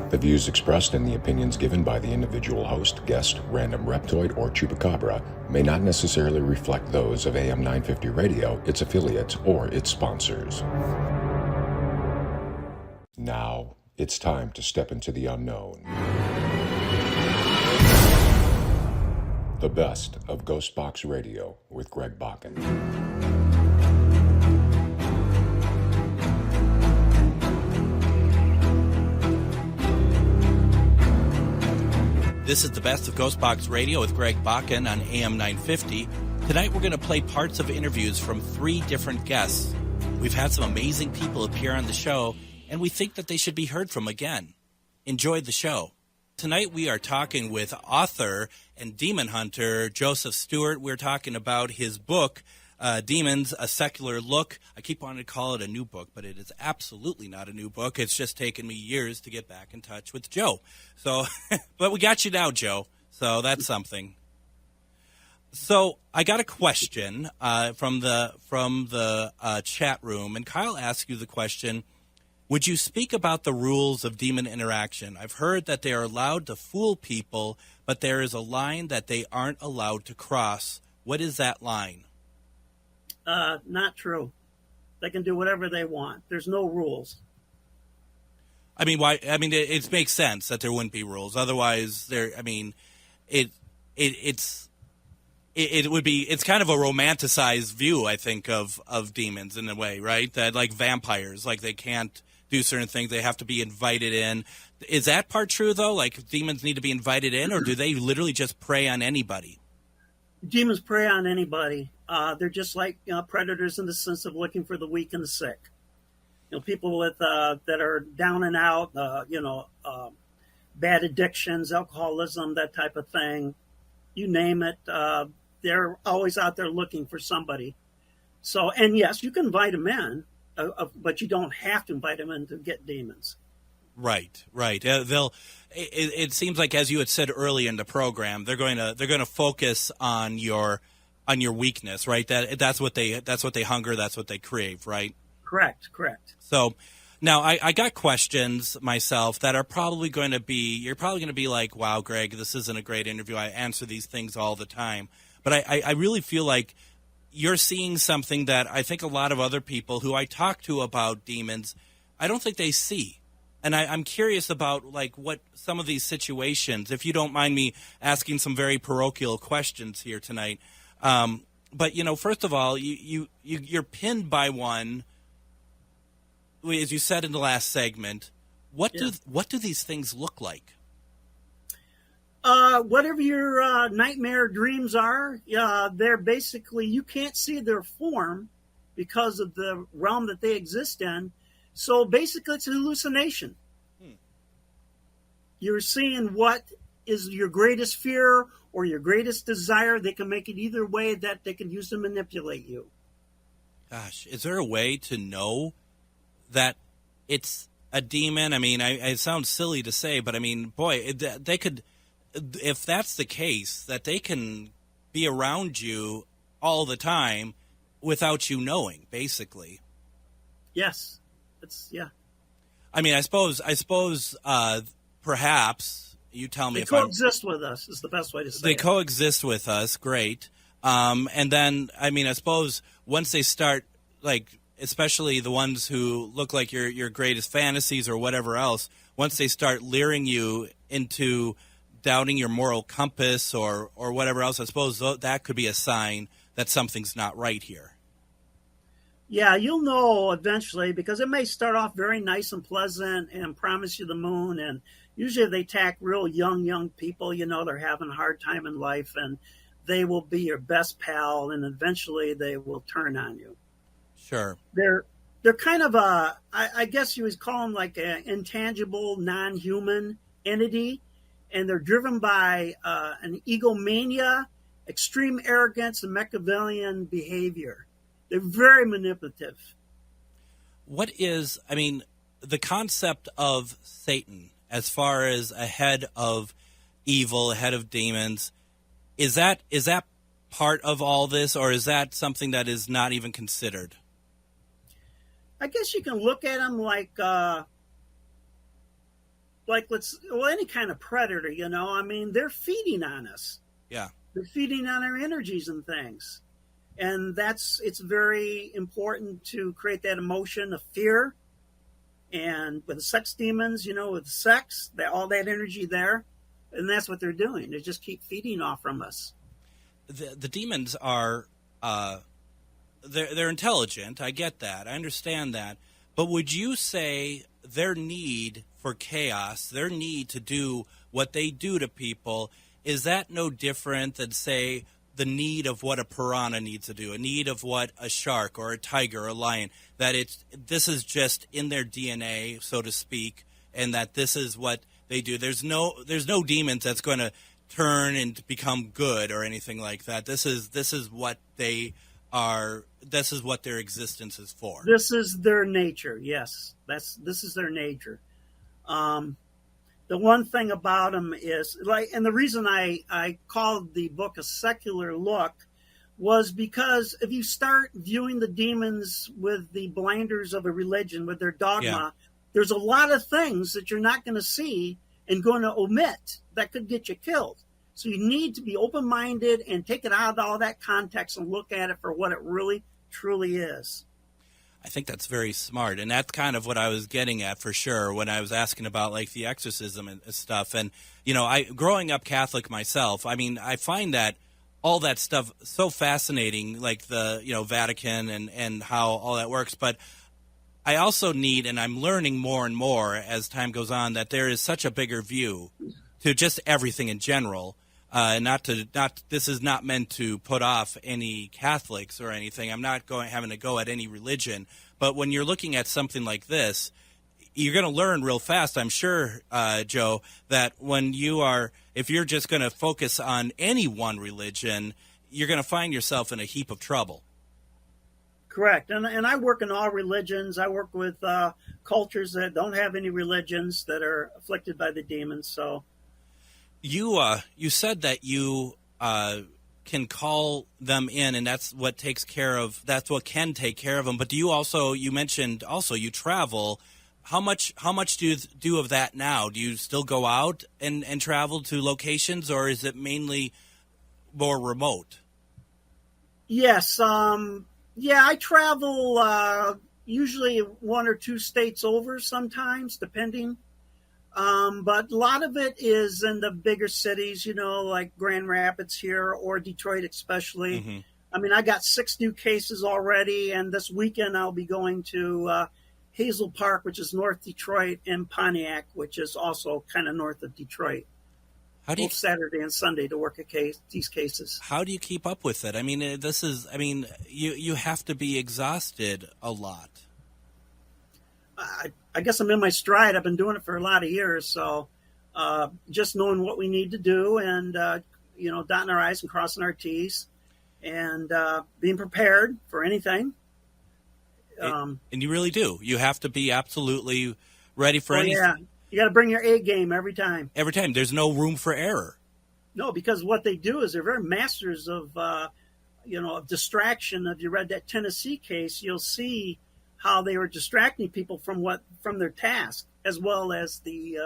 The views expressed and the opinions given by the individual host, guest, random reptoid, or chupacabra may not necessarily reflect those of AM 950 Radio, its affiliates, or its sponsors. Now, it's time to step into the unknown. The best of GhostBox Radio with Greg Bakun. This is the best of GhostBox Radio with Greg Bakun on AM 950. Tonight we're going to play parts of interviews from 3 different guests. We've had some amazing people appear on the show, and we think that they should be heard from again. Enjoy the show. Tonight we are talking with author and demon hunter Joseph Stewart. We're talking about his book, Demons, A Secular Look. I keep wanting to call it a new book, but it is absolutely not a new book. It's just taken me years to get back in touch with Joe. So, but we got you now, Joe. So that's something. So I got a question from the chat room, and Kyle asked you the question: would you speak about the rules of demon interaction? I've heard that they are allowed to fool people, but there is a line that they aren't allowed to cross. What is that line? Not true. They can do whatever they want. There's no rules. I mean, why? I mean, it makes sense that there wouldn't be rules. Otherwise, there. I mean, it would be. It's kind of a romanticized view, I think, of demons in a way, right? That like vampires, like they can't do certain things. They have to be invited in. Is that part true though? Like demons need to be invited in, or do they literally just prey on anybody? Demons prey on anybody. They're just like predators in the sense of looking for the weak and the sick. People with that are down and out. Bad addictions, alcoholism, that type of thing. You name it. They're always out there looking for somebody. So, and yes, you can invite them in, but you don't have to invite them in to get demons. Right. It seems like, as you had said earlier in the program, they're going to focus on your weakness, right? That's what they hunger, that's what they crave, right? Correct. So now I got questions myself that are probably going to be, you're probably going to be like, wow, Greg, this isn't a great interview. I answer these things all the time. But I really feel like you're seeing something that I think a lot of other people who I talk to about demons, I don't think they see. And I'm curious about like what some of these situations, if you don't mind me asking some very parochial questions here tonight. But first of all, you're pinned by one, as you said in the last segment. What do these things look like? Whatever your nightmare dreams are, they're basically, you can't see their form because of the realm that they exist in. So basically, it's a hallucination. You're seeing what is your greatest fear or your greatest desire. They can make it either way that they can use to manipulate you. Gosh, is there a way to know that it's a demon? I mean, it sounds silly to say, but I mean, boy, they could, if that's the case, that they can be around you all the time without you knowing, basically. Yes. I mean, I suppose. Perhaps you tell me they coexist with us is the best way to say it. They coexist with us, great. And then, I mean, I suppose once they start, like, especially the ones who look like your greatest fantasies or whatever else, once they start luring you into doubting your moral compass or whatever else, I suppose that could be a sign that something's not right here. Yeah, you'll know eventually, because it may start off very nice and pleasant and promise you the moon. And usually they attack real young people, they're having a hard time in life, and they will be your best pal, and eventually they will turn on you. Sure. They're kind of I guess you would call them like an intangible, non-human entity, and they're driven by an egomania, extreme arrogance, and Machiavellian behavior. They're very manipulative. What is, I mean, the concept of Satan as far as a head of evil, a head of demons, is that part of all this, or is that something that is not even considered? I guess you can look at them like any kind of predator, I mean, they're feeding on us. Yeah. They're feeding on our energies and things. And it's very important to create that emotion of fear. And with the sex demons, with sex, all that energy there. And that's what they're doing. They just keep feeding off from us. The demons are, they're intelligent. I get that. I understand that. But would you say their need for chaos, their need to do what they do to people, is that no different than, say, the need of what a piranha needs to do, a need of what a shark or a tiger or a lion, that this is just in their DNA, so to speak, and that this is what they do? There's no demons that's going to turn and become good or anything like that. This is what they are. This is what their existence is for. This is their nature. Yes, this is their nature. The one thing about them is and the reason I called the book A Secular Look was because if you start viewing the demons with the blinders of a religion, with their dogma, there's a lot of things that you're not going to see and going to omit that could get you killed. So you need to be open-minded and take it out of all that context and look at it for what it really, truly is. I think that's very smart, and that's kind of what I was getting at for sure when I was asking about like the exorcism and stuff. And growing up Catholic myself, I mean, I find that all that stuff so fascinating, like the Vatican and how all that works. But I also need, and I'm learning more and more as time goes on, that there is such a bigger view to just everything in general. This is not meant to put off any Catholics or anything. I'm not having to go at any religion. But when you're looking at something like this, you're going to learn real fast, I'm sure, Joe, that if you're just going to focus on any one religion, you're going to find yourself in a heap of trouble. Correct. And I work in all religions. I work with cultures that don't have any religions that are afflicted by the demons. So. You said that you can call them in, and that's what can take care of them. But you mentioned you travel. How much do you do of that now? Do you still go out and travel to locations, or is it mainly more remote? Yes. I travel usually 1 or 2 states over sometimes, depending. But a lot of it is in the bigger cities, like Grand Rapids here or Detroit especially. Mm-hmm. I mean, I got 6 new cases already, and this weekend I'll be going to Hazel Park, which is North Detroit, and Pontiac, which is also kind of north of Detroit. Both Saturday and Sunday to work these cases. How do you keep up with it? I mean, you have to be exhausted a lot. I guess I'm in my stride. I've been doing it for a lot of years. So just knowing what we need to do and, dotting our I's and crossing our T's and being prepared for anything. And you really do. You have to be absolutely ready for anything. Yeah. You got to bring your A game every time. Every time. There's no room for error. No, because what they do is they're very masters of, of distraction. If you read that Tennessee case, you'll see how they were distracting people from their task, as well as the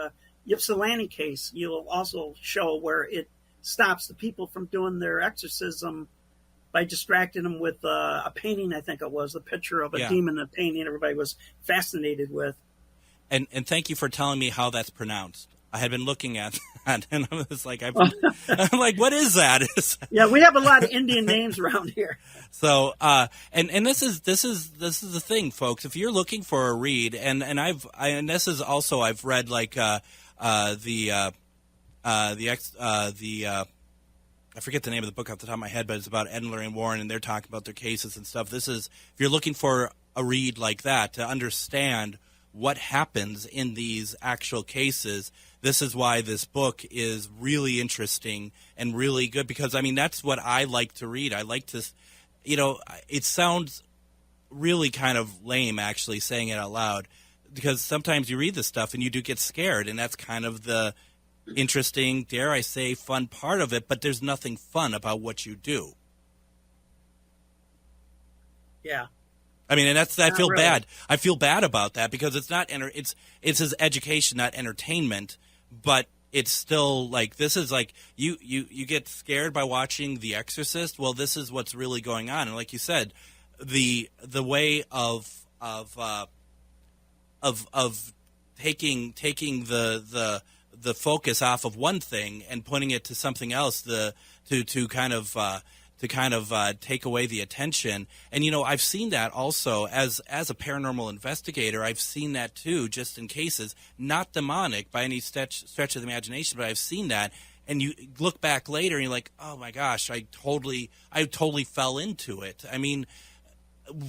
Ypsilanti case. You'll also show where it stops the people from doing their exorcism by distracting them with a painting. I think it was a picture of a demon, a painting everybody was fascinated with. And thank you for telling me how that's pronounced. I had been looking at that, and I was like, I'm like, what is that? Yeah, we have a lot of Indian names around here. So, and this is the thing, folks. If you're looking for a read, and this is also I've read like I forget the name of the book off the top of my head, but it's about Ed and Lorraine Warren, and they're talking about their cases and stuff. This is if you're looking for a read like that to understand what happens in these actual cases. This is why this book is really interesting and really good, because, I mean, that's what I like to read. I like to, it sounds really kind of lame actually saying it out loud, because sometimes you read this stuff and you do get scared, and that's kind of the interesting, dare I say, fun part of it, but there's nothing fun about what you do. Yeah. I mean, and I feel really. bad. I feel bad about that because it's not it's his education, not entertainment, but it's still like this is like you get scared by watching The Exorcist. Well, this is what's really going on, and like you said, the way of taking the focus off of one thing and putting it to something else, to kind of take away the attention. And I've seen that also as a paranormal investigator. I've seen that too, just in cases, not demonic by any stretch of the imagination, but I've seen that. And you look back later and you're like, oh my gosh, I totally fell into it. I mean,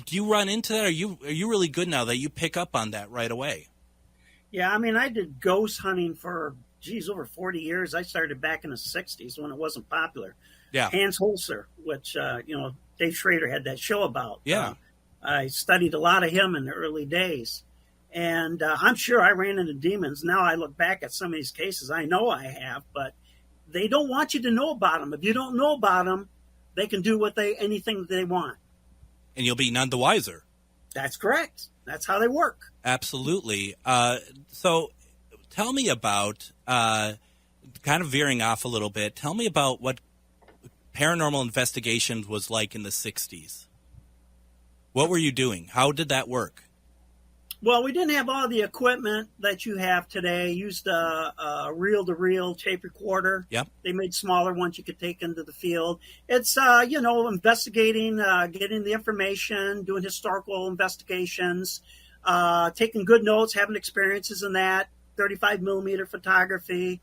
do you run into that? Are you really good now that you pick up on that right away? Yeah, I mean, I did ghost hunting for, over 40 years. I started back in the 60s when it wasn't popular. Yeah. Hans Holzer, which, Dave Schrader had that show about. Yeah. I studied a lot of him in the early days. And I'm sure I ran into demons. Now I look back at some of these cases. I know I have, but they don't want you to know about them. If you don't know about them, they can do anything that they want. And you'll be none the wiser. That's correct. That's how they work. Absolutely. So tell me about, kind of veering off a little bit, tell me about what paranormal investigations was like in the 60s. What were you doing? How did that work? Well, we didn't have all the equipment that you have today. Used a reel-to-reel tape recorder. Yep. They made smaller ones you could take into the field. It's, investigating, getting the information, doing historical investigations, taking good notes, having experiences in that, 35 millimeter photography.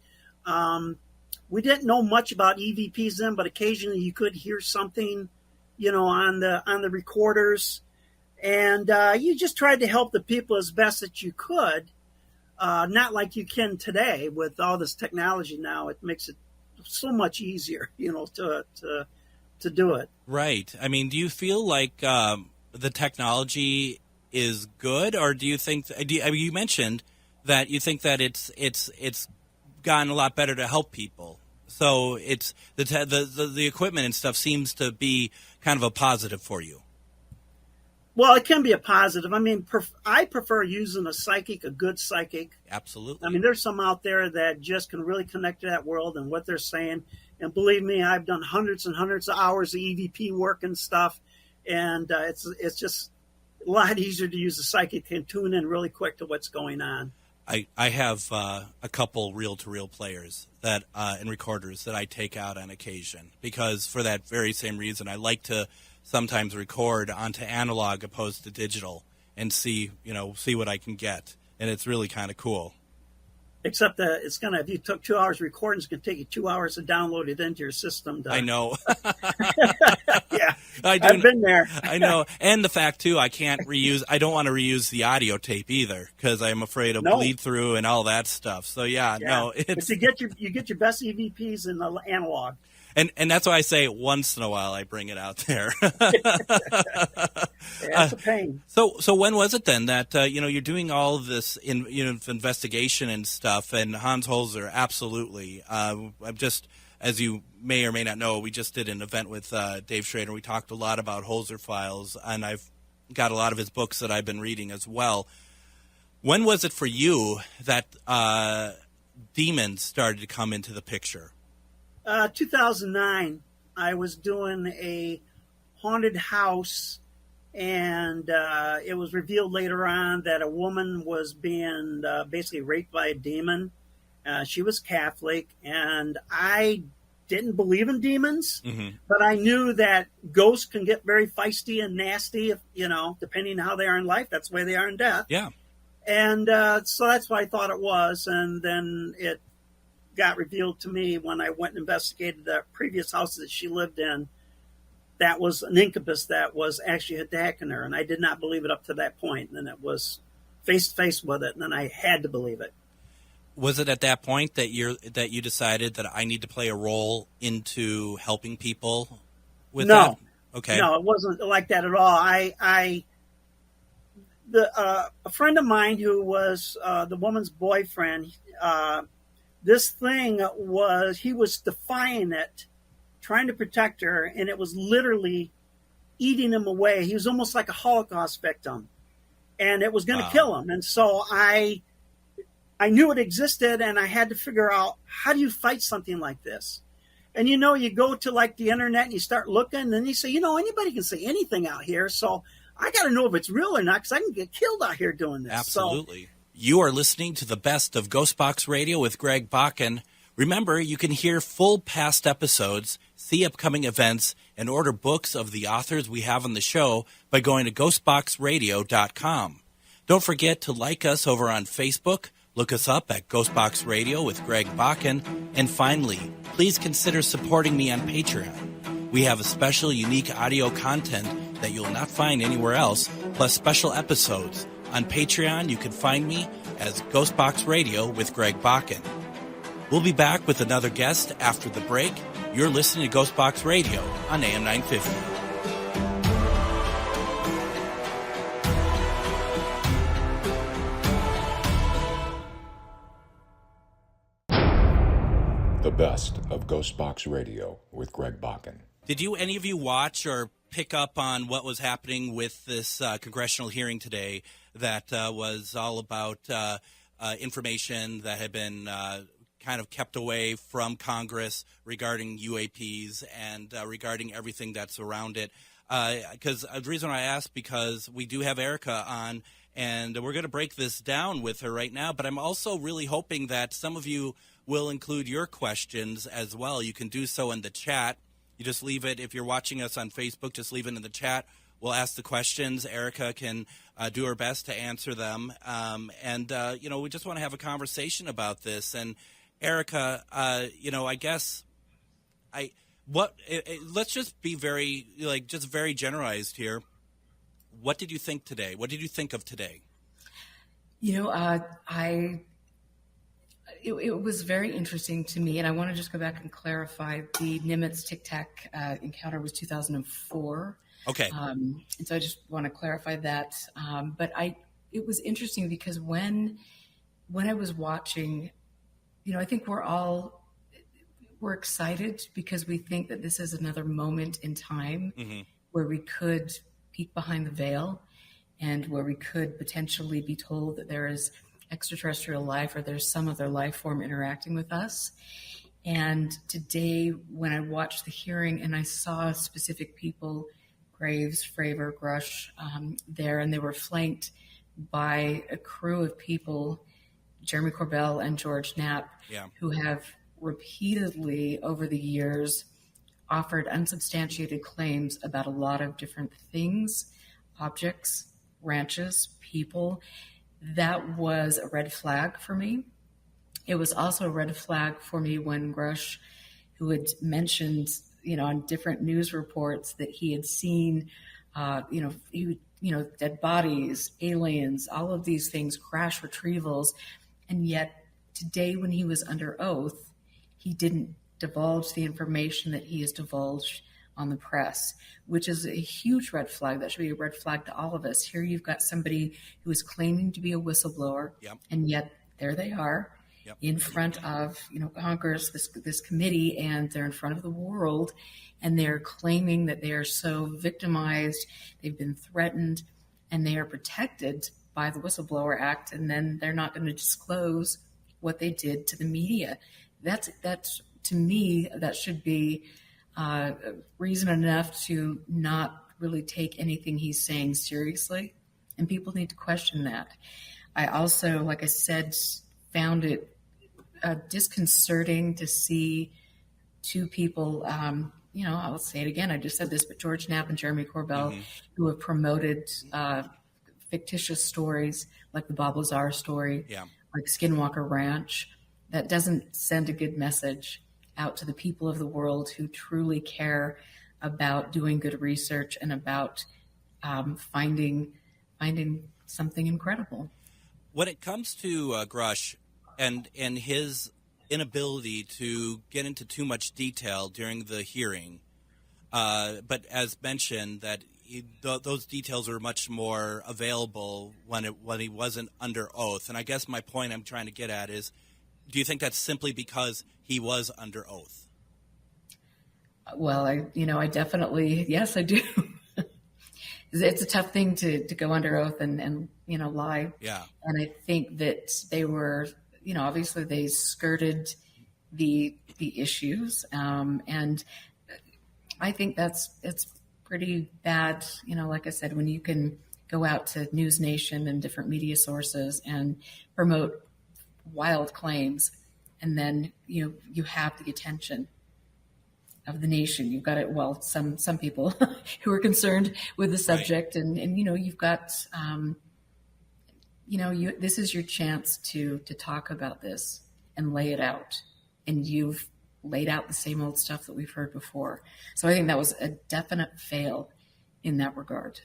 We didn't know much about EVPs then, but occasionally you could hear something, on the recorders. And you just tried to help the people as best that you could, not like you can today with all this technology now. It makes it so much easier, to do it. Right. I mean, do you feel like the technology is good, or do you think? You mentioned that you think that it's gotten a lot better to help people. So it's the equipment and stuff seems to be kind of a positive for you. Well, it can be a positive. I mean, I prefer using a good psychic. Absolutely. I mean, there's some out there that just can really connect to that world and what they're saying. And believe me, I've done hundreds and hundreds of hours of EVP work and stuff. And it's just a lot easier to use a psychic and tune in really quick to what's going on. I have a couple reel-to-reel players that and recorders that I take out on occasion because for that very same reason, I like to sometimes record onto analog opposed to digital and see what I can get. And it's really kind of cool. Except that if you took 2 hours recording, it's going to take you 2 hours to download it into your system. I know. Yeah. I've been there. I know. And the fact, too, I don't want to reuse the audio tape either because I'm afraid of bleed through and all that stuff. So, yeah. No. But you get your best EVPs in the analog. And that's why I say once in a while I bring it out there. It's a pain. So when was it then that you're doing all of this investigation and stuff? And Hans Holzer, absolutely. I'm just, as you may or may not know, we just did an event with Dave Schrader. We talked a lot about Holzer files, and I've got a lot of his books that I've been reading as well. When was it for you that demons started to come into the picture? 2009, I was doing a haunted house, and it was revealed later on that a woman was being basically raped by a demon. She was Catholic, and I didn't believe in demons, but I knew that ghosts can get very feisty and nasty, depending on how they are in life. That's the way they are in death. Yeah. And so that's what I thought it was, and then it got revealed to me when I went and investigated the previous house that she lived in. That was an incubus that was actually attacking her, and I did not believe it up to that point. And then it was face to face with it, and then I had to believe it. Was it at that point that you decided that I need to play a role into helping people with that? Okay. No, it wasn't like that at all. A friend of mine who was the woman's boyfriend, this thing he was defying it, trying to protect her, and it was literally eating him away. He was almost like a Holocaust victim, and it was going to Wow. kill him. And so I knew it existed, and I had to figure out, how do you fight something like this? And, you know, you go to like the internet and you start looking, and then you say, you know, anybody can say anything out here. So I got to know if it's real or not, because I can get killed out here doing this. Absolutely. You are listening to the best of GhostBox Radio with Greg Bakun. Remember, you can hear full past episodes, see upcoming events, and order books of the authors we have on the show by going to ghostboxradio.com. Don't forget to like us over on Facebook. Look us up at GhostBox Radio with Greg Bakun. And finally, please consider supporting me on Patreon. We have a special, unique audio content that you'll not find anywhere else, plus special episodes. On Patreon, you can find me as GhostBox Radio with Greg Bakun. We'll be back with another guest after the break. You're listening to GhostBox Radio on AM 950. The best of GhostBox Radio with Greg Bakun. Did any of you watch or pick up on what was happening with this congressional hearing today that was all about information that had been kind of kept away from Congress regarding UAPs and regarding everything that's around it? Because the reason I asked, because we do have Erica on, and we're going to break this down with her right now, but I'm also really hoping that some of you will include your questions as well. You can do so in the chat. You just leave it, if you're watching us on Facebook, just leave it in the chat. We'll ask the questions. Erica can do her best to answer them. You know, we just want to have a conversation about this. And Erica, you know, I guess let's just be very, just very generalized here. What did you think today? What did you think of today? You know, it was very interesting to me, and I want to just go back and clarify. The Nimitz Tic Tac encounter was 2004. Okay. And so I just want to clarify that. But it was interesting because when I was watching, you know, I think we're excited because we think that this is another moment in time where we could peek behind the veil and where we could potentially be told that there is extraterrestrial life or there's some other life form interacting with us. And today, when I watched the hearing and I saw specific people, Graves, Fravor, Grush, there, and they were flanked by a crew of people, Jeremy Corbell and George Knapp, who have repeatedly over the years offered unsubstantiated claims about a lot of different things, objects, ranches, people. That was a red flag for me. It was also a red flag for me when Grush, who had mentioned, you know, on different news reports that he had seen, dead bodies, aliens, all of these things, crash retrievals. And yet today when he was under oath, he didn't divulge the information that he has divulged on the press, which is a huge red flag. That should be a red flag to all of us. Here you've got somebody who is claiming to be a whistleblower, and yet there they are in front of, you know, Congress, this committee, and they're in front of the world, and they're claiming that they are so victimized, they've been threatened, and they are protected by the Whistleblower Act, and then they're not going to disclose what they did to the media. That's to me, that should be reason enough to not really take anything he's saying seriously, and people need to question that. I also, like I said, found it disconcerting to see two people, I'll say it again, I just said this, but George Knapp and Jeremy Corbell, who have promoted fictitious stories like the Bob Lazar story, like Skinwalker Ranch. That doesn't send a good message out to the people of the world who truly care about doing good research and about finding something incredible. When it comes to Grush and his inability to get into too much detail during the hearing, but as mentioned, that those details were much more available when he wasn't under oath. And I guess my point I'm trying to get at is, do you think that's simply because he was under oath? Well, I definitely, yes, I do. it's a tough thing to go under oath and lie. Yeah. And I think that they were, obviously they skirted the issues, and I think it's pretty bad. Like I said, when you can go out to News Nation and different media sources and promote wild claims, and then you have the attention of the nation. You've got it. Well, some people who are concerned with the subject, right. and you've got this is your chance to talk about this and lay it out, and you've laid out the same old stuff that we've heard before. So I think that was a definite fail in that regard.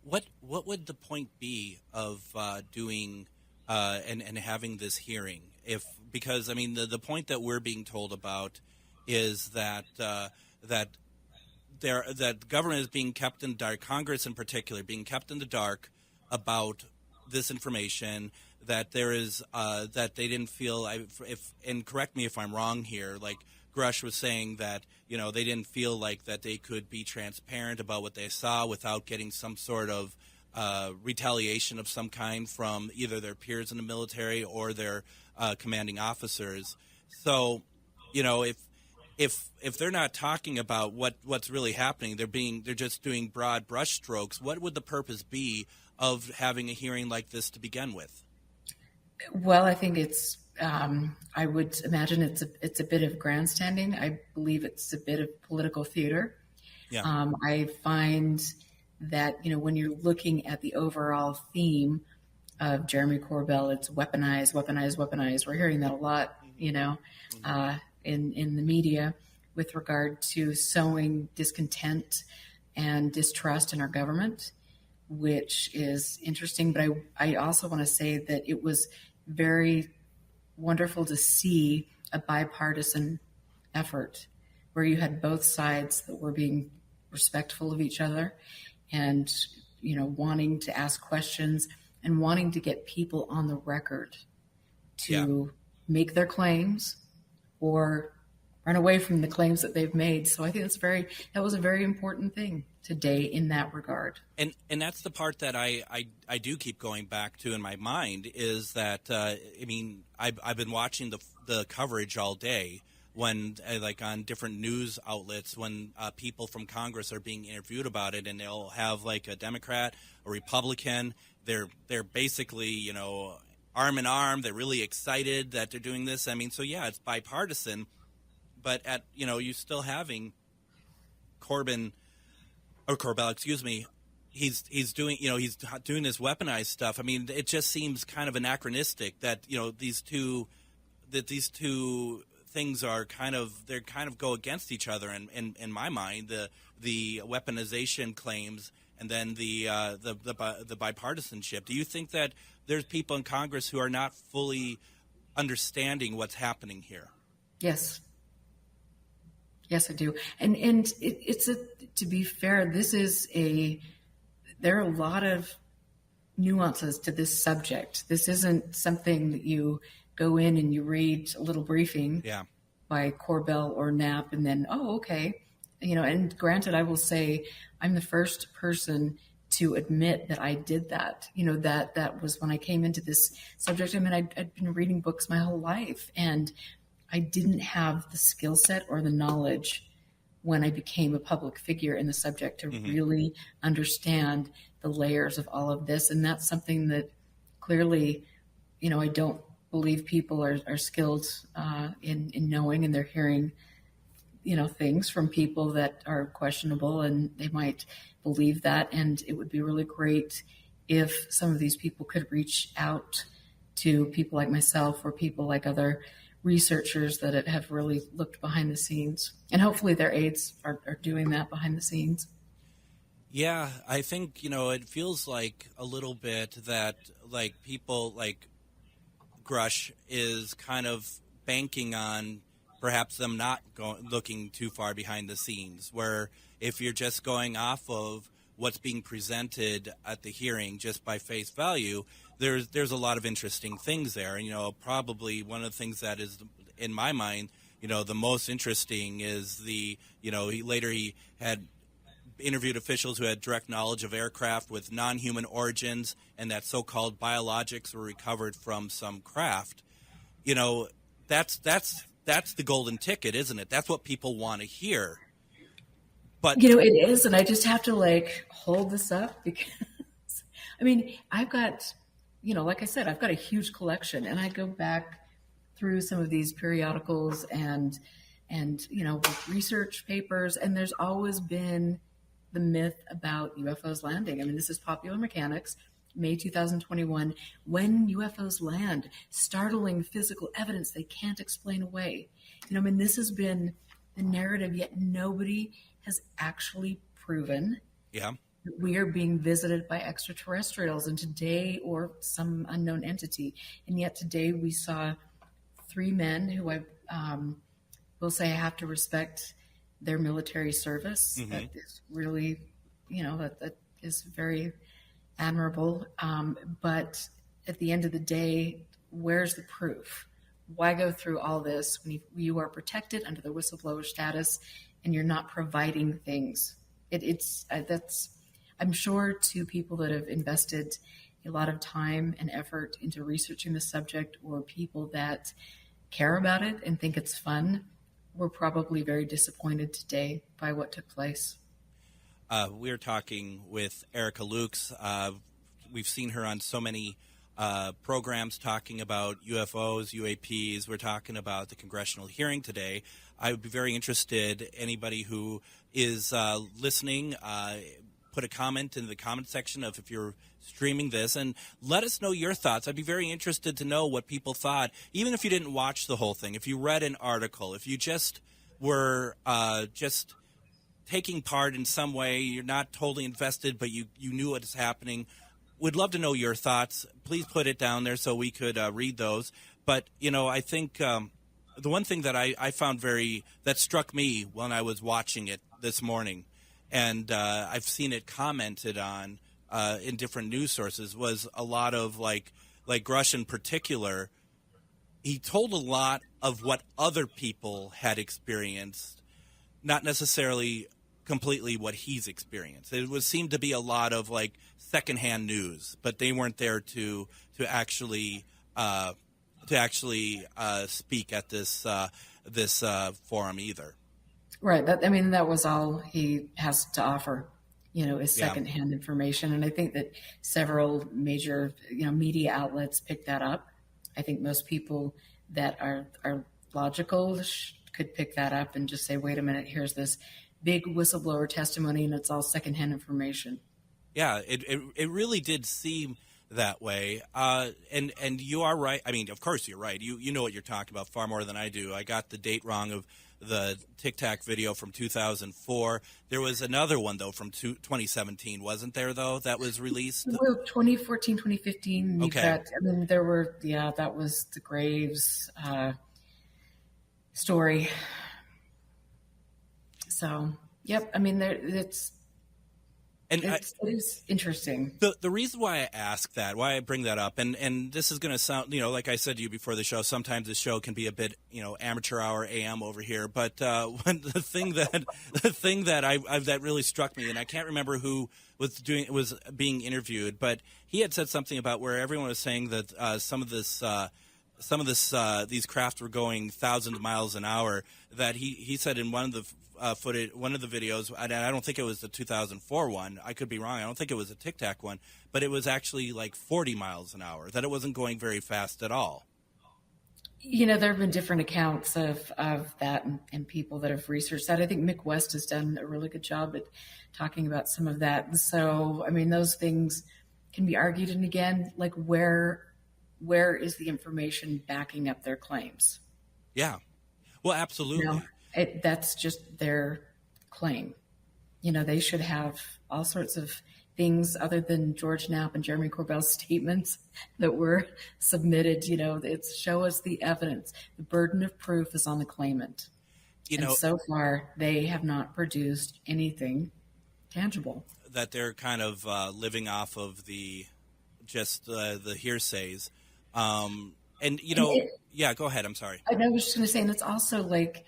What would the point be of doing and having this hearing? Because the point that we're being told about is that that government is being kept in the dark, Congress in particular being kept in the dark about this information, that there is that they didn't feel, and correct me if I'm wrong here, like Grush was saying that they didn't feel like that they could be transparent about what they saw without getting some sort of retaliation of some kind from either their peers in the military or their commanding officers. So if they're not talking about what's really happening, they're just doing broad brushstrokes. What would the purpose be of having a hearing like this to begin with? Well, I think it's. I would imagine it's a bit of grandstanding. I believe it's a bit of political theater. Yeah. I find that when you're looking at the overall theme of Jeremy Corbell, it's weaponize, weaponize, weaponize. We're hearing that a lot, in the media with regard to sowing discontent and distrust in our government, which is interesting. But I also want to say that it was very wonderful to see a bipartisan effort where you had both sides that were being respectful of each other and, wanting to ask questions and wanting to get people on the record to make their claims or run away from the claims that they've made. So I think that was a very important thing today in that regard. And that's the part that I do keep going back to in my mind is that, I've been watching the coverage all day when, like on different news outlets, when people from Congress are being interviewed about it, and they'll have like a Democrat, a Republican, they're basically, arm in arm. They're really excited that they're doing this. It's bipartisan, but you still having Corbell, excuse me. He's doing, he's doing this weaponized stuff. It just seems kind of anachronistic that, these two things are kind of go against each other. And in my mind, the weaponization claims and then the bipartisanship. Do you think that there's people in Congress who are not fully understanding what's happening here? Yes, I do. And it's to be fair, there are a lot of nuances to this subject. This isn't something that you go in and you read a little briefing by Corbell or Knapp and then, oh, okay. And granted, I will say I'm the first person to admit that I did that. That was when I came into this subject. I'd been reading books my whole life, and I didn't have the skill set or the knowledge when I became a public figure in the subject to really understand the layers of all of this. And that's something that clearly, I don't believe people are skilled in knowing, and they're hearing, things from people that are questionable, and they might believe that. And it would be really great if some of these people could reach out to people like myself or people like other researchers that have really looked behind the scenes, and hopefully their aides are doing that behind the scenes. Yeah, I think, it feels like a little bit that like people like Grush is kind of banking on perhaps them not looking too far behind the scenes, where if you're just going off of what's being presented at the hearing just by face value, there's a lot of interesting things there. And, probably one of the things that is, in my mind, the most interesting is he had interviewed officials who had direct knowledge of aircraft with non-human origins and that so-called biologics were recovered from some craft. You know, that's the golden ticket, isn't it? That's what people want to hear. But you know, it is, and I just have to like hold this up because I mean, I've got, you know, like I said, I've got a huge collection, and I go back through some of these periodicals and you know, research papers, and there's always been the myth about UFOs landing. I mean, this is Popular Mechanics, May 2021. When UFOs land, startling physical evidence they can't explain away. You know, I mean, this has been the narrative, yet nobody has actually proven that we are being visited by extraterrestrials, and today, or some unknown entity. And yet today we saw 3 men who I will say I have to respect their military service. Mm-hmm. That is really, you know, that is very admirable. But at the end of the day, where's the proof? Why go through all this when you are protected under the whistleblower status and you're not providing things? That's, I'm sure, to people that have invested a lot of time and effort into researching the subject, or people that care about it and think it's fun, we're probably very disappointed today by what took place. We're talking with Erica Lukes. We've seen her on so many programs talking about UFOs, UAPs. We're talking about the congressional hearing today. I would be very interested, anybody who is listening, put a comment in the comment section of if you're streaming this, and let us know your thoughts. I'd be very interested to know what people thought, even if you didn't watch the whole thing, if you read an article, if you just were just taking part in some way, you're not totally invested, but you knew what is happening. We'd love to know your thoughts. Please put it down there so we could read those. But, you know, I think the one thing that I found that struck me when I was watching it this morning, and I've seen it commented on in different news sources, was a lot of like Grush in particular. He told a lot of what other people had experienced, not necessarily completely what he's experienced. It seemed to be a lot of like secondhand news, but they weren't there to actually speak at this forum either. Right. That was all he has to offer, you know, is secondhand information. And I think that several major, you know, media outlets picked that up. I think most people that are logical could pick that up and just say, wait a minute, here's this big whistleblower testimony and it's all secondhand information. Yeah, it really did seem that way. And you are right. I mean, of course you're right. You know what you're talking about far more than I do. I got the date wrong of the Tic Tac video from 2004. There was another one, though, from 2017, wasn't there, though, that was released? Well, 2014, 2015. Okay. There were, that was the Graves story. So, yep, it is interesting. The reason why I ask that, why I bring that up, and this is going to sound, you know, like I said to you before the show, sometimes the show can be a bit, you know, amateur hour AM over here. But when the thing that really struck me, and I can't remember who was being interviewed, but he had said something about where everyone was saying that these craft were going thousands of miles an hour. That he said in one of the one of the videos, and I don't think it was the 2004 one. I could be wrong. I don't think it was a Tic Tac one, but it was actually like 40 miles an hour. That it wasn't going very fast at all. You know, there have been different accounts of that and people that have researched that. I think Mick West has done a really good job at talking about some of that. And so, I mean, those things can be argued. And again, like where is the information backing up their claims? Yeah. Well, absolutely. You know, that's just their claim. You know, they should have all sorts of things other than George Knapp and Jeremy Corbell's statements that were submitted. You know, it's show us the evidence. The burden of proof is on the claimant. And so far, they have not produced anything tangible. That they're kind of living off of the hearsays. And, you know, go ahead. I'm sorry. I was just going to say, and it's also like,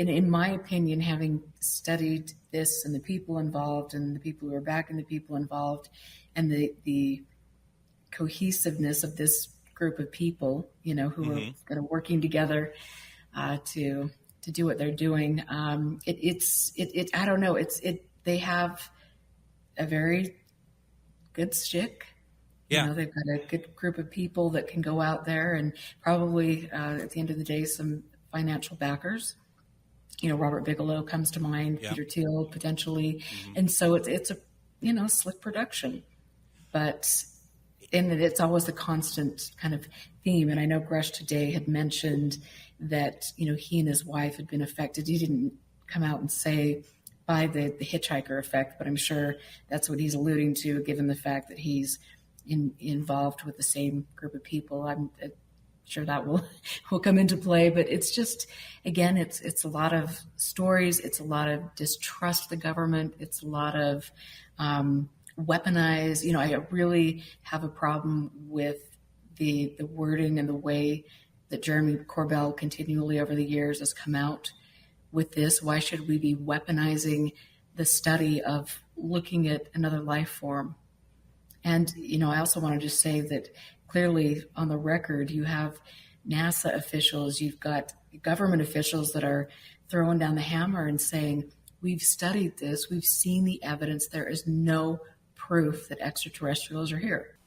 in my opinion, having studied this and the people involved and the people who are backing the people involved and the cohesiveness of this group of people, who are kind of working together to do what they're doing. I don't know. They have a very good stick. Yeah. They've got a good group of people that can go out there and probably at the end of the day, some financial backers. Robert Bigelow comes to mind, Peter Thiel potentially. And so it's a, slick production, but it's always the constant kind of theme. And I know Gresh today had mentioned that, he and his wife had been affected. He didn't come out and say by the hitchhiker effect, but I'm sure that's what he's alluding to, given the fact that he's involved with the same group of people. I'm sure that will come into play, but it's just, again, it's a lot of stories. It's a lot of distrust of the government. It's a lot of weaponized. I really have a problem with the wording and the way that Jeremy Corbell continually over the years has come out with this. Why should we be weaponizing the study of looking at another life form? And, I also want to just say that clearly on the record, you have NASA officials, you've got government officials that are throwing down the hammer and saying, we've studied this, we've seen the evidence, there is no proof that extraterrestrials are here.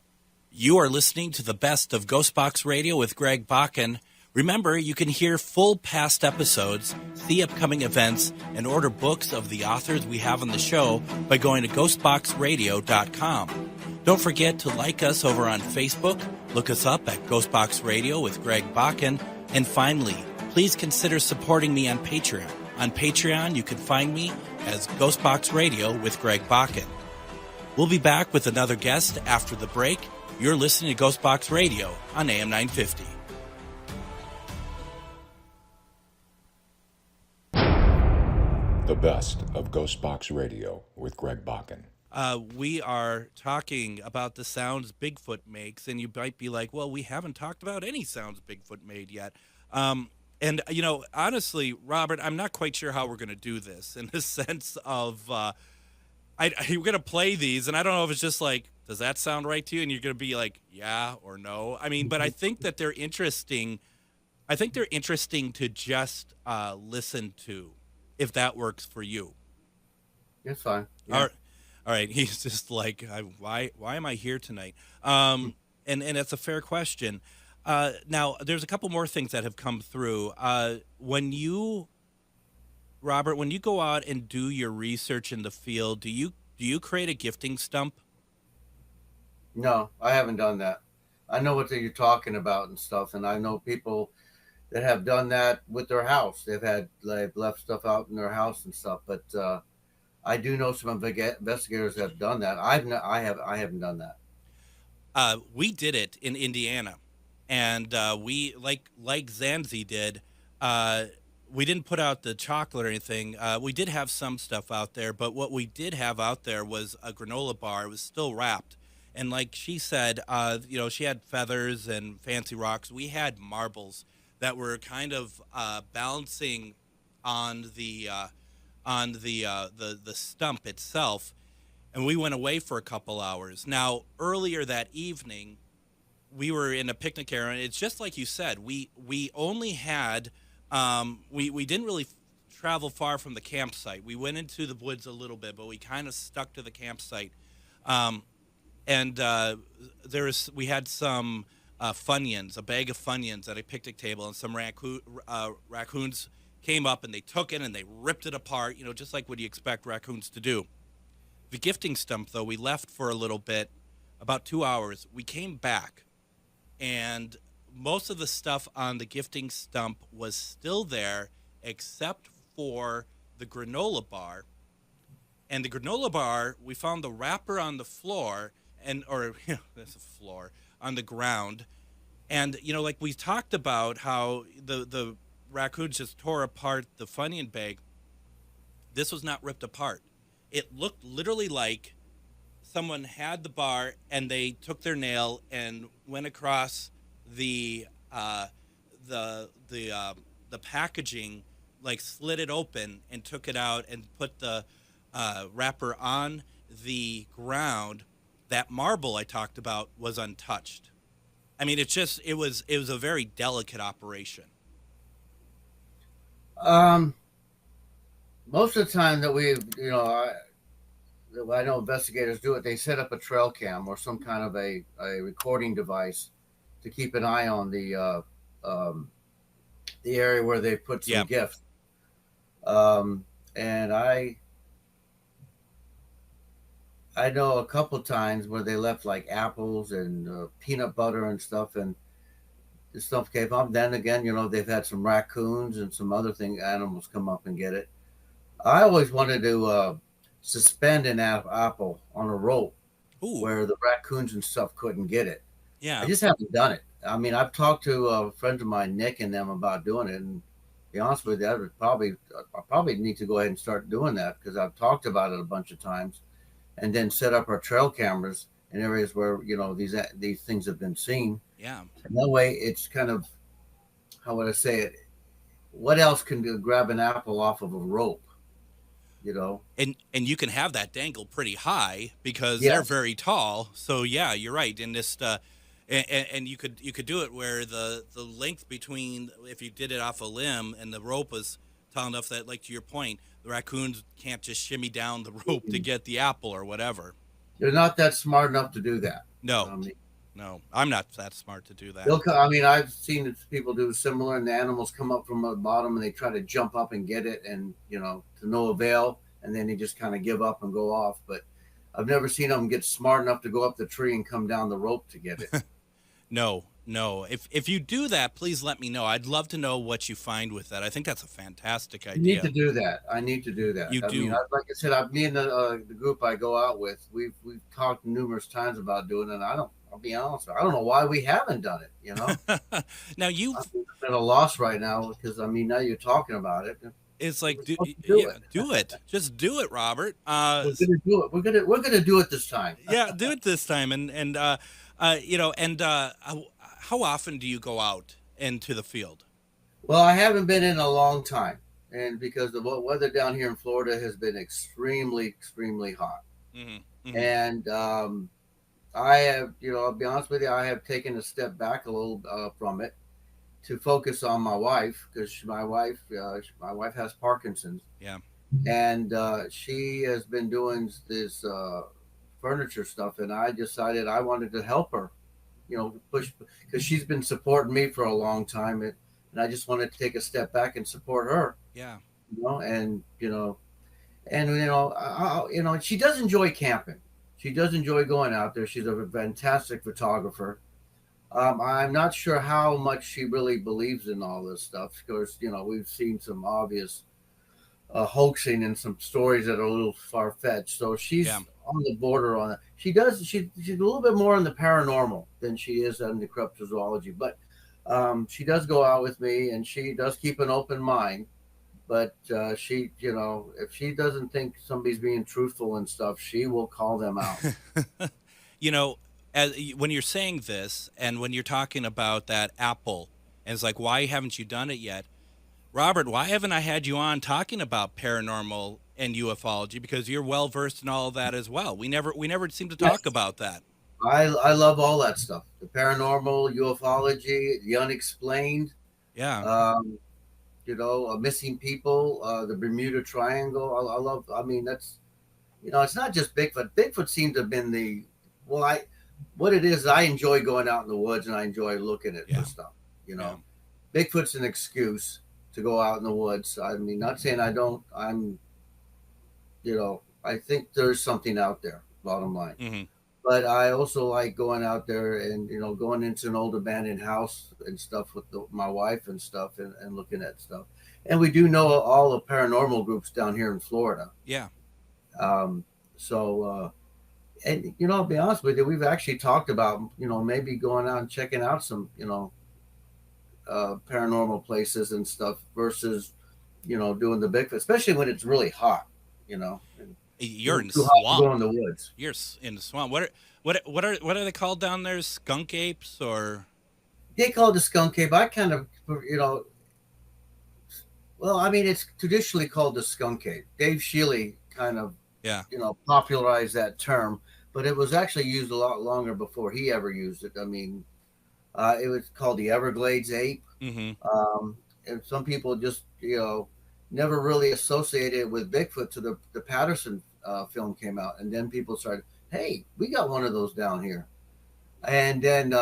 You are listening to the best of GhostBox Radio with Greg Bakun. Remember, you can hear full past episodes, see upcoming events, and order books of the authors we have on the show by going to ghostboxradio.com. Don't forget to like us over on Facebook, look us up at GhostBox Radio with Greg Bakun, and finally, please consider supporting me on Patreon. On Patreon, you can find me as GhostBox Radio with Greg Bakun. We'll be back with another guest after the break. You're listening to GhostBox Radio on AM 950. The best of GhostBox Radio with Greg Bakun. We are talking about the sounds Bigfoot makes, and you might be like, well, we haven't talked about any sounds Bigfoot made yet. And, honestly, Robert, I'm not quite sure how we're going to do this in the sense of we're going to play these, and I don't know if it's just like, does that sound right to you? And you're going to be like, yeah or no. I mean, but I think that they're interesting. I think they're interesting to just listen to, if that works for you. It's fine. Yeah. All right. He's just like, why am I here tonight? And it's a fair question. Now, there's a couple more things that have come through. Robert, when you go out and do your research in the field, do you create a gifting stump? No, I haven't done that. I know what you're talking about and stuff, and I know people that have done that with their house. They've left stuff out in their house and stuff, but I do know some investigators have done that. I haven't done that. We did it in Indiana, and we like Zanzi did. We didn't put out the chocolate or anything. We did have some stuff out there, but what we did have out there was a granola bar. It was still wrapped. And like she said, she had feathers and fancy rocks. We had marbles that were kind of balancing on the stump itself. And we went away for a couple hours. Now, earlier that evening, we were in a picnic area. And it's just like you said. We only had we didn't really travel far from the campsite. We went into the woods a little bit, but we kind of stuck to the campsite. And we had some Funyuns, a bag of Funyuns at a picnic table, and some raccoons came up and they took it and they ripped it apart, just like what you expect raccoons to do. The gifting stump, though, we left for a little bit, about 2 hours. We came back, and most of the stuff on the gifting stump was still there, except for the granola bar. And the granola bar, we found the wrapper on the floor, that's a floor, on the ground. And, like we talked about how the raccoons just tore apart the Funyun bag. This was not ripped apart. It looked literally like someone had the bar and they took their nail and went across the packaging like slid it open and took it out and put the wrapper on the ground, that marble I talked about was untouched. I mean, it was a very delicate operation. Most of the time that I know investigators do it, they set up a trail cam or some kind of a recording device to keep an eye on the area where they put some gifts. And I know a couple times where they left like apples and peanut butter and stuff, and this stuff came up. Then again, they've had some raccoons and some other animals come up and get it. I always wanted to suspend an apple on a rope. Ooh. Where the raccoons and stuff couldn't get it. Yeah. I just haven't done it. I mean, I've talked to friends of mine, Nick and them, about doing it. And to be honest with you, I probably need to go ahead and start doing that, because I've talked about it a bunch of times, and then set up our trail cameras in areas where, these things have been seen. Yeah. And that way it's kind of, how would I say it? What else can grab an apple off of a rope? And you can have that dangle pretty high because they're very tall. So yeah, you're right. And this, and you could do it where the length between, if you did it off a limb and the rope was tall enough that, like to your point, the raccoons can't just shimmy down the rope to get the apple or whatever. They're not that smart enough to do that. No, no, I'm not that smart to do that. I've seen people do similar, and the animals come up from the bottom and they try to jump up and get it, and to no avail, and then they just kind of give up and go off. But I've never seen them get smart enough to go up the tree and come down the rope to get it. No. If you do that, please let me know. I'd love to know what you find with that. I think that's a fantastic idea. I need to do that. You do. Like I said, me and the group I go out with, we've talked numerous times about doing it. I'll be honest, I don't know why we haven't done it. Now I'm at a loss right now, because now you're talking about it. It's like do it. Just do it, Robert. We're gonna do it. We're gonna do it this time. Yeah, do it this time. And how often do you go out into the field? Well, I haven't been in a long time, and because the weather down here in Florida has been extremely, extremely hot. Mm-hmm. Mm-hmm. And I have, I'll be honest with you, I have taken a step back a little from it to focus on my wife, because my wife has Parkinson's. Yeah. And she has been doing this furniture stuff, and I decided I wanted to help her, push, because she's been supporting me for a long time, and I just wanted to take a step back and support her. Yeah. She does enjoy camping. She does enjoy going out there. She's a fantastic photographer. I'm not sure how much she really believes in all this stuff, because we've seen some obvious hoaxing and some stories that are a little far-fetched. So she's on the border on that. She's a little bit more in the paranormal than she is in the cryptozoology, but she does go out with me, and she does keep an open mind. But she, if she doesn't think somebody's being truthful and stuff, she will call them out. When you're saying this, and when you're talking about that apple, and it's like, why haven't you done it yet? Robert, why haven't I had you on talking about paranormal and ufology? Because you're well versed in all of that as well. We never seem to talk about that. I love all that stuff. The paranormal, ufology, the unexplained. Yeah. Missing people, the Bermuda Triangle. I love, that's, it's not just Bigfoot. Bigfoot seems to have been what it is, I enjoy going out in the woods, and I enjoy looking at this stuff, Bigfoot's an excuse to go out in the woods. Not saying I don't, I think there's something out there, bottom line. Mm-hmm. But I also like going out there and, going into an old abandoned house and stuff with my wife and stuff, and looking at stuff. And we do know all the paranormal groups down here in Florida. Yeah. And, I'll be honest with you, we've actually talked about, maybe going out and checking out some, paranormal places and stuff versus, doing the Bigfoot, especially when it's really hot, You're in the swamp. Go in the woods. You're in the swamp. What are they called down there? Skunk apes, or? They call it the skunk ape. I kind of, Well, I mean, it's traditionally called the skunk ape. Dave Shealy kind of, Yeah. popularized that term, but it was actually used a lot longer before he ever used it. I mean, it was called the Everglades ape. Mm-hmm. And some people just, never really associated it with Bigfoot till the Patterson film came out. And then people started, hey, we got one of those down here. And then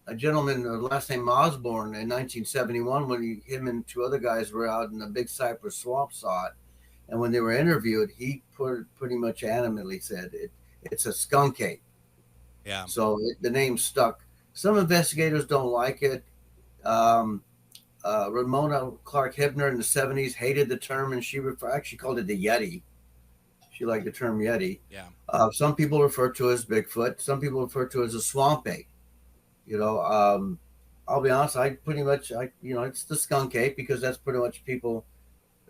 a gentleman, last name Osborne, in 1971, when him and two other guys were out in the Big Cypress Swamp, saw it. And when they were interviewed, he pretty much animatedly said, it's a skunk ape. Yeah. So the name stuck. Some investigators don't like it. Ramona Clark Hibner in the 70s hated the term, and she actually called it the Yeti. She liked the term Yeti. Yeah. Some people refer to it as Bigfoot. Some people refer to it as a swamp ape. I'll be honest. It's the skunk ape because that's pretty much people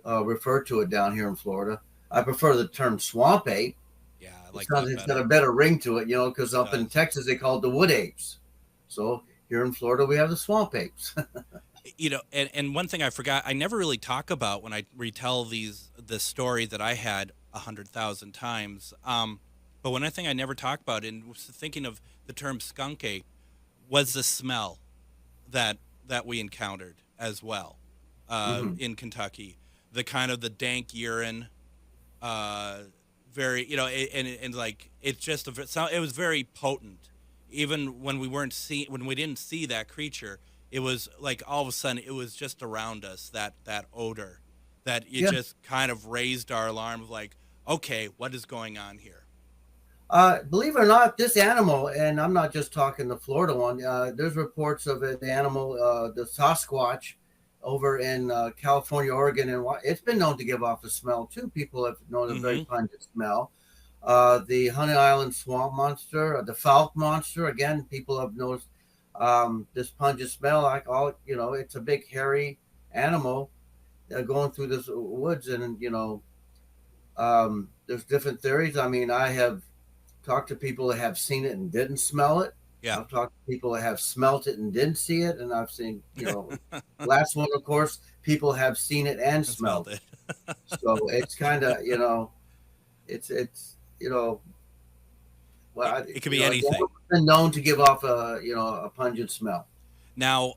refer to it down here in Florida. I prefer the term swamp ape. Yeah, I like It's got a better ring to it, because up in Texas they call it the wood apes. So here in Florida we have the swamp apes. And one thing I forgot, I never really talk about when I retell the story that I had 100,000 times. But one thing I never talk about, and was thinking of the term skunk ape, was the smell that we encountered as well in Kentucky. The kind of the dank urine, very, and like it was very potent. Even when we didn't see that creature, it was like all of a sudden it was just around us, that odor that just kind of raised our alarm of like, okay, what is going on here? Believe it or not, this animal, and I'm not just talking the Florida one, there's reports of the animal, the Sasquatch over in California, Oregon, and it's been known to give off a smell too. People have known a very pungent smell. The Honey Island swamp monster, the Falk monster, again, people have noticed this pungent smell. It's a big hairy animal going through this woods, and there's different theories. I mean, I have talked to people that have seen it and didn't smell it. Yeah. I've talked to people that have smelt it and didn't see it, and I've seen, last one, of course, people have seen it and smelled it. So it's kind of, well, it could be anything. It's been known to give off a pungent smell. Now,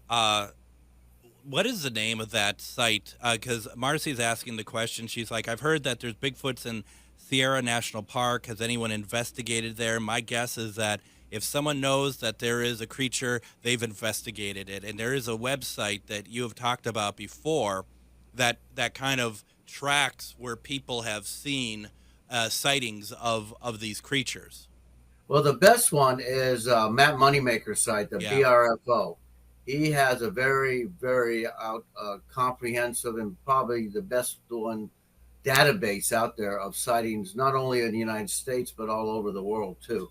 what is the name of that site? Because Marcy's asking the question. She's like, I've heard that there's Bigfoots in Sierra National Park. Has anyone investigated there? My guess is that if someone knows that there is a creature, they've investigated it. And there is a website that you have talked about before that kind of tracks where people have seen sightings of these creatures. Well, the best one is Matt Moneymaker's site, the BRFO. He has a very, very comprehensive and probably the best one database out there of sightings, not only in the United States, but all over the world too.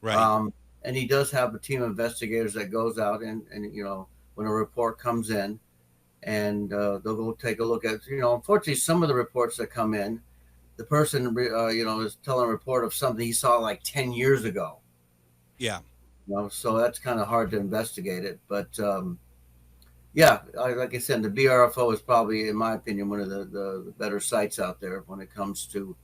Right. And he does have a team of investigators that goes out and when a report comes in, and they'll go take a look at, unfortunately, some of the reports that come in, the person, is telling a report of something he saw like 10 years ago. Yeah. So that's kind of hard to investigate it. But, like I said, the BRFO is probably, in my opinion, one of the better sites out there when it comes to,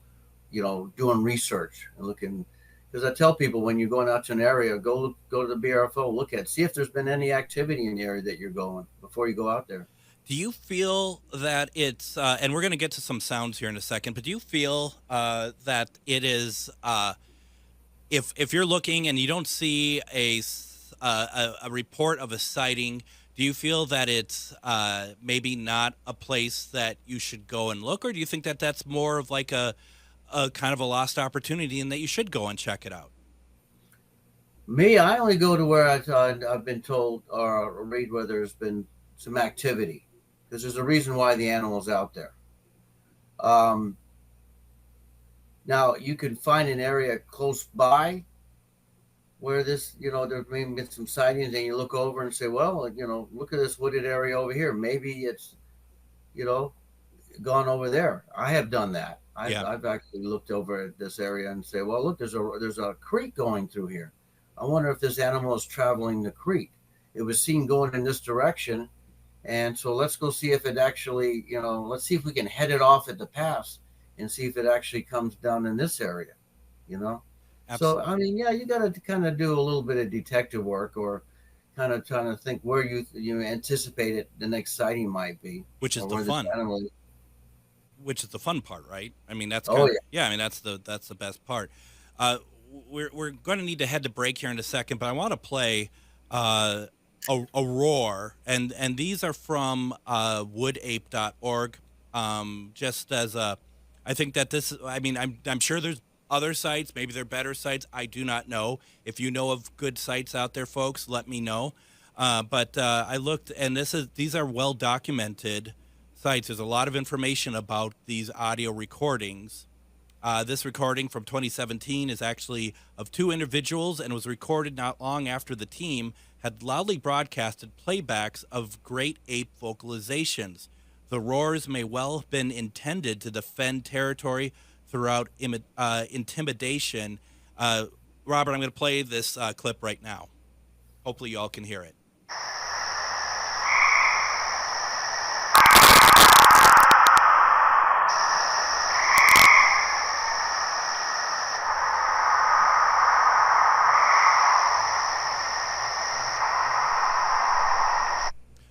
doing research and looking. Because I tell people, when you're going out to an area, go to the BRFO, see if there's been any activity in the area that you're going before you go out there. Do you feel that it's, and we're going to get to some sounds here in a second, but do you feel that it is, if you're looking and you don't see a report of a sighting, do you feel that it's maybe not a place that you should go and look, or do you think that that's more of like a kind of a lost opportunity and that you should go and check it out? Me, I only go to where I've been told or read where there's been some activity, because there's a reason why the animal's out there. Now, you can find an area close by where this, there's maybe been some sightings, and you look over and say, well, look at this wooded area over here. Maybe it's, gone over there. I have done that. I've actually looked over at this area and say, well, look, there's a creek going through here. I wonder if this animal is traveling the creek. It was seen going in this direction, And so let's go see if it actually, let's see if we can head it off at the pass and see if it actually comes down in this area, Absolutely. So, I mean, yeah, you got to kind of do a little bit of detective work, or kind of trying to think where you anticipate it, the next sighting might be. Which is the fun. Which is the fun part, right? I mean, that's I mean, that's the best part. We're going to need to head to break here in a second, but I want to play a roar, and these are from woodape.org. Just as I think that this, I mean, I'm sure there's other sites, maybe they're better sites. I do not know. If you know of good sites out there, folks, let me know. But I looked, and these are well documented sites. There's a lot of information about these audio recordings. This recording from 2017 is actually of two individuals and was recorded not long after the team had loudly broadcasted playbacks of great ape vocalizations. The roars may well have been intended to defend territory throughout intimidation. Robert, I'm going to play this clip right now. Hopefully you all can hear it.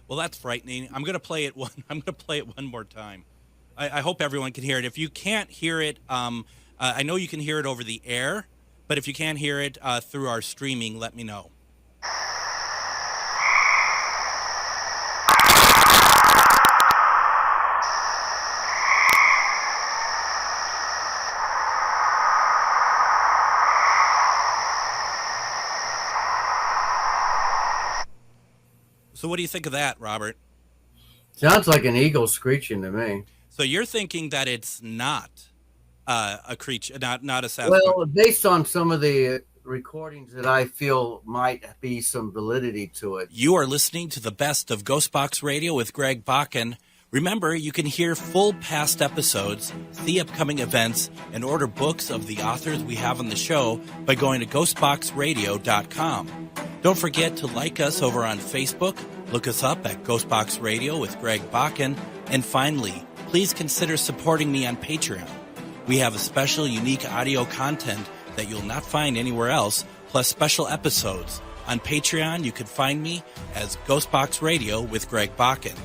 Well, that's frightening. I'm going to play it one more time. I hope everyone can hear it. If you can't hear it, I know you can hear it over the air, but if you can't hear it through our streaming, let me know. So what do you think of that, Robert? Sounds like an eagle screeching to me. So you're thinking that it's not a creature, not a Sasquatch? Well, based on some of the recordings that I feel might be some validity to it. You are listening to the best of GhostBox Radio with Greg Bakun. Remember, you can hear full past episodes, see upcoming events, and order books of the authors we have on the show by going to ghostboxradio.com. Don't forget to like us over on Facebook, look us up at GhostBox Radio with Greg Bakun, and finally, please consider supporting me on Patreon. We have a special, unique audio content that you'll not find anywhere else, plus special episodes. On Patreon, you can find me as GhostBox Radio with Greg Bakun.